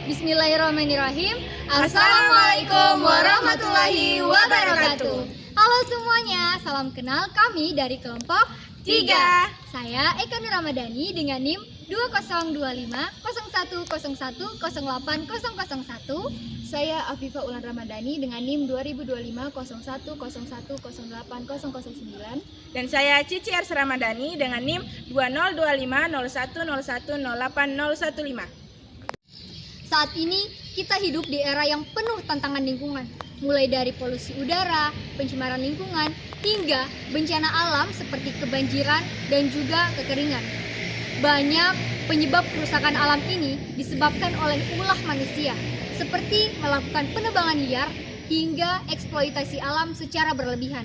Bismillahirrahmanirrahim. Assalamualaikum warahmatullahi wabarakatuh. Halo semuanya, salam kenal kami dari kelompok 3. Saya Eka Nur Ramadhani dengan NIM 20250101080001. Saya Afifah Ulan Ramadhani dengan NIM 20250110808009. Dan saya Cici Ars Ramadhani dengan NIM 20250101080015. Saat ini kita hidup di era yang penuh tantangan lingkungan, mulai dari polusi udara, pencemaran lingkungan, hingga bencana alam seperti kebanjiran dan juga kekeringan. Banyak penyebab kerusakan alam ini disebabkan oleh ulah manusia, seperti melakukan penebangan liar hingga eksploitasi alam secara berlebihan.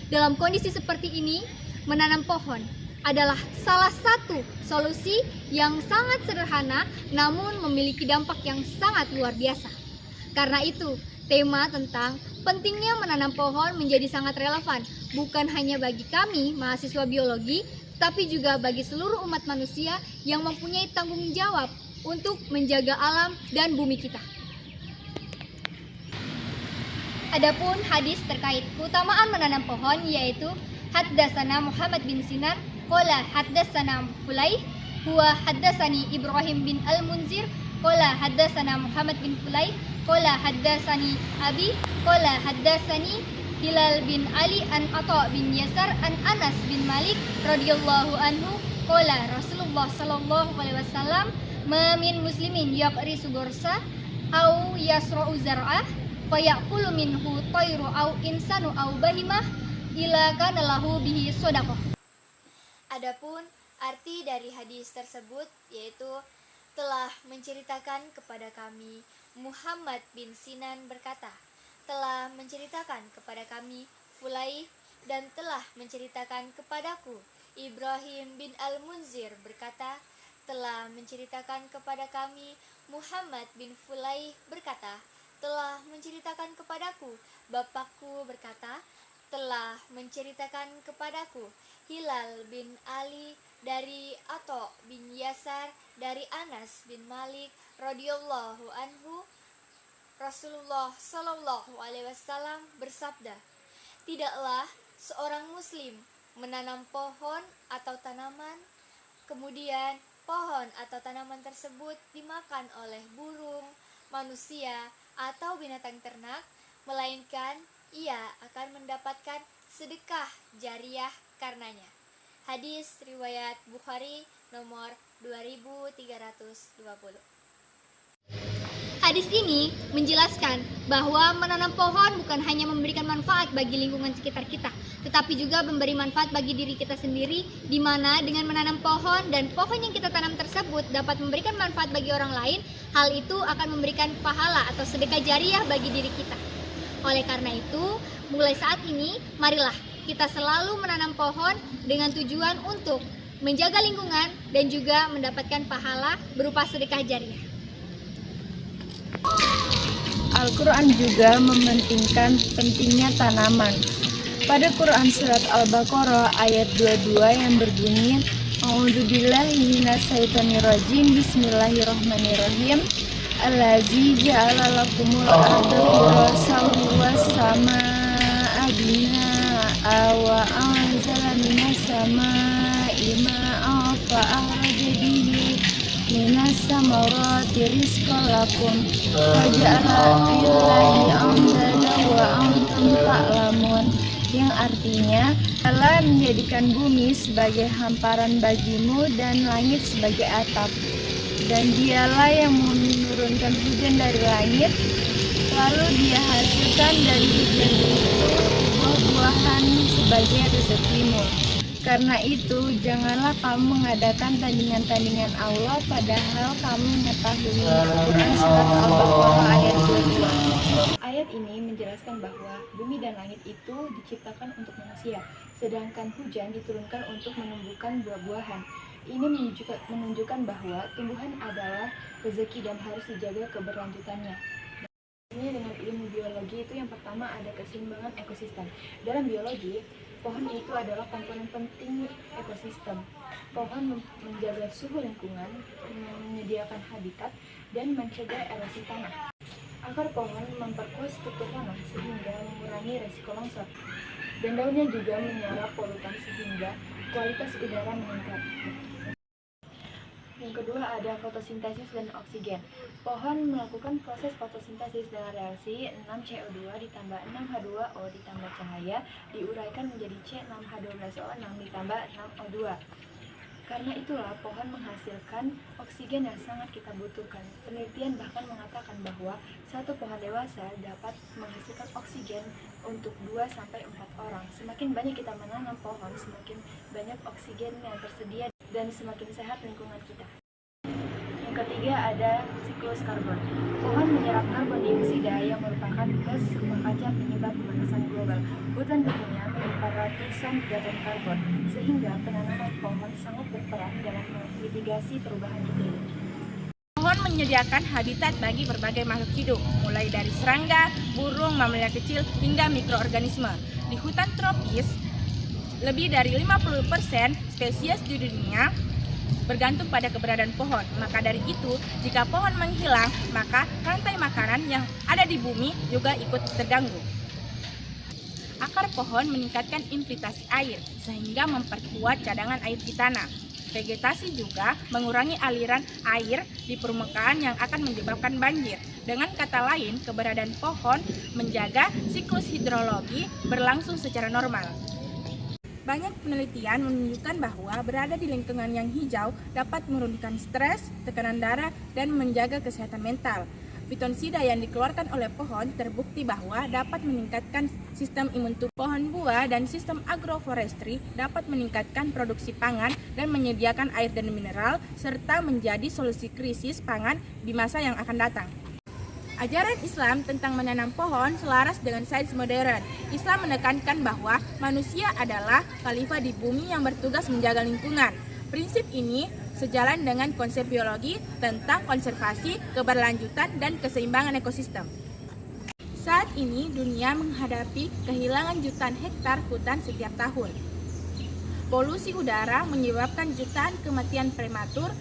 Dalam kondisi seperti ini, menanam pohon adalah salah satu solusi yang sangat sederhana namun memiliki dampak yang sangat luar biasa. Karena itu, tema tentang pentingnya menanam pohon menjadi sangat relevan, bukan hanya bagi kami mahasiswa biologi, tapi juga bagi seluruh umat manusia yang mempunyai tanggung jawab untuk menjaga alam dan bumi kita. Adapun hadis terkait keutamaan menanam pohon yaitu Haddatsana Muhammad bin Sinan qala haddatsana Fulay huwa haddatsani Ibrahim bin Al-Munzir qala haddatsana Muhammad bin Fulay qala haddatsani Abi qala haddatsani Hilal bin Ali an Atha bin Yasar an Anas bin Malik radhiyallahu anhu qala Rasulullah sallallahu alaihi wasallam ma min muslimin yaqrisu gorsa au yasra'u zar'ah fayaqulu minhu tayru au insanu au bahimah ila kana lahu bihi shadaqah. Adapun arti dari hadis tersebut yaitu telah menceritakan kepada kami Muhammad bin Sinan berkata, telah menceritakan kepada kami Fulay dan telah menceritakan kepadaku Ibrahim bin Al-Munzir berkata, telah menceritakan kepada kami Muhammad bin Fulay berkata, telah menceritakan kepadaku bapakku berkata, telah menceritakan kepadaku Hilal bin Ali dari Atha bin Yasar dari Anas bin Malik radhiyallahu anhu. Rasulullah sallallahu alaihi wasallam bersabda, tidaklah seorang muslim menanam pohon atau tanaman, kemudian pohon atau tanaman tersebut dimakan oleh burung, manusia, atau binatang ternak, melainkan ia akan mendapatkan sedekah jariah karenanya. Hadis riwayat Bukhari nomor 2320. Hadis ini menjelaskan bahwa menanam pohon bukan hanya memberikan manfaat bagi lingkungan sekitar kita, tetapi juga memberi manfaat bagi diri kita sendiri, di mana dengan menanam pohon dan pohon yang kita tanam tersebut dapat memberikan manfaat bagi orang lain, hal itu akan memberikan pahala atau sedekah jariah bagi diri kita. Oleh karena itu, mulai saat ini, marilah kita selalu menanam pohon dengan tujuan untuk menjaga lingkungan dan juga mendapatkan pahala berupa sedekah jariah. Al-Quran juga mementingkan pentingnya tanaman. Pada Quran Surat Al-Baqarah ayat 22 yang berbunyi, A'udzubillahi minasyaitonirrajim, Bismillahirrahmanirrahim. Allazi ja'ala lakumul arda firasan was samaa'a binaa'a wa anzala minas samaa'i maa'an fa akhraja bihi minas samarati rizqan lakum wa ja'ala lillahi andada wa antum ta'lamun, yang artinya Allah menjadikan bumi sebagai hamparan bagimu dan langit sebagai atap, dan dialah yang menurunkan hujan dari langit, lalu dia hasilkan dari hujan itu buah-buahan sebagai rezekimu. Karena itu, janganlah kamu mengadakan tandingan-tandingan Allah, padahal kamu mengetahui. Quran Surat Al-Baqarah ayat 22. Ayat ini menjelaskan bahwa bumi dan langit itu diciptakan untuk manusia, sedangkan hujan diturunkan untuk menumbuhkan buah-buahan. Ini menunjukkan bahwa tumbuhan adalah rezeki dan harus dijaga keberlanjutannya. Ini dengan ilmu biologi itu yang pertama ada keseimbangan ekosistem. Dalam biologi, Pohon itu adalah komponen penting ekosistem. Pohon menjaga suhu lingkungan, menyediakan habitat, dan mencegah erosi tanah. Akar pohon memperkuat struktur tanah sehingga mengurangi resiko longsor. Dan daunnya juga menyerap polutan sehingga kualitas udara meningkat. Yang kedua ada fotosintesis dan oksigen. Pohon melakukan proses fotosintesis dengan reaksi 6CO2 ditambah 6H2O ditambah cahaya diuraikan menjadi C6H12O6 ditambah 6O2. Karena itulah pohon menghasilkan oksigen yang sangat kita butuhkan. Penelitian bahkan mengatakan bahwa satu pohon dewasa dapat menghasilkan oksigen untuk 2-4 orang. Semakin banyak kita menanam pohon, semakin banyak oksigen yang tersedia dan semakin sehat lingkungan kita. Yang ketiga ada siklus karbon. Pohon menyerap karbon dioksida yang merupakan gas rumah kaca penyebab pemanasan global. Hutan dunia menyimpan ratusan gigaton karbon, sehingga penanaman pohon sangat berperan dalam mitigasi perubahan iklim. Pohon menyediakan habitat bagi berbagai makhluk hidup, mulai dari serangga, burung, mamalia kecil, hingga mikroorganisme. Di hutan tropis, lebih dari 50% spesies di dunia bergantung pada keberadaan pohon. Maka dari itu, jika pohon menghilang, maka rantai makanan yang ada di bumi juga ikut terganggu. Akar pohon meningkatkan infiltrasi air, sehingga memperkuat cadangan air di tanah. Vegetasi juga mengurangi aliran air di permukaan yang akan menyebabkan banjir. Dengan kata lain, keberadaan pohon menjaga siklus hidrologi berlangsung secara normal. Banyak penelitian menunjukkan bahwa berada di lingkungan yang hijau dapat menurunkan stres, tekanan darah, dan menjaga kesehatan mental. Fitonsida yang dikeluarkan oleh pohon terbukti bahwa dapat meningkatkan sistem imun tubuh. Pohon buah dan sistem agroforestry dapat meningkatkan produksi pangan dan menyediakan air dan mineral, serta menjadi solusi krisis pangan di masa yang akan datang. Ajaran Islam tentang menanam pohon selaras dengan sains modern. Islam menekankan bahwa manusia adalah khalifah di bumi yang bertugas menjaga lingkungan. Prinsip ini sejalan dengan konsep biologi tentang konservasi, keberlanjutan, dan keseimbangan ekosistem. Saat ini dunia menghadapi kehilangan jutaan hektar hutan setiap tahun. Polusi udara menyebabkan jutaan kematian prematur,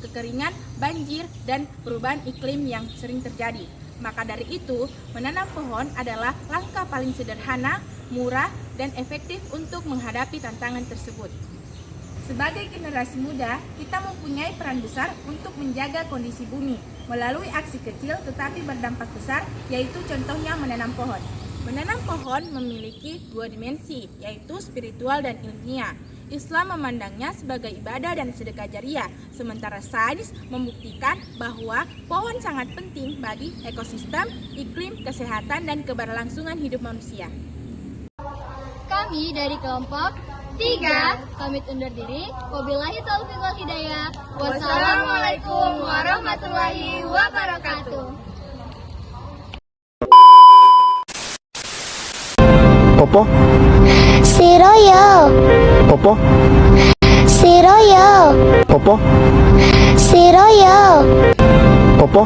kekeringan, banjir, dan perubahan iklim yang sering terjadi. Maka dari itu, menanam pohon adalah langkah paling sederhana, murah, dan efektif untuk menghadapi tantangan tersebut. Sebagai generasi muda, kita mempunyai peran besar untuk menjaga kondisi bumi melalui aksi kecil tetapi berdampak besar, yaitu contohnya menanam pohon. Menanam pohon memiliki dua dimensi, yaitu spiritual dan ilmiah. Islam memandangnya sebagai ibadah dan sedekah jariah, sementara sains membuktikan bahwa pohon sangat penting bagi ekosistem, iklim, kesehatan, dan keberlangsungan hidup manusia. Kami dari kelompok 3 pamit undur diri. Wabillahi taufiq wal hidayah. Wassalamualaikum warahmatullahi wabarakatuh. Opo? Siroyo, Opo? siroyo, Opo? siroyo, Opo?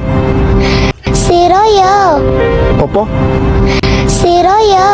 siroyo, Opo? siroyo.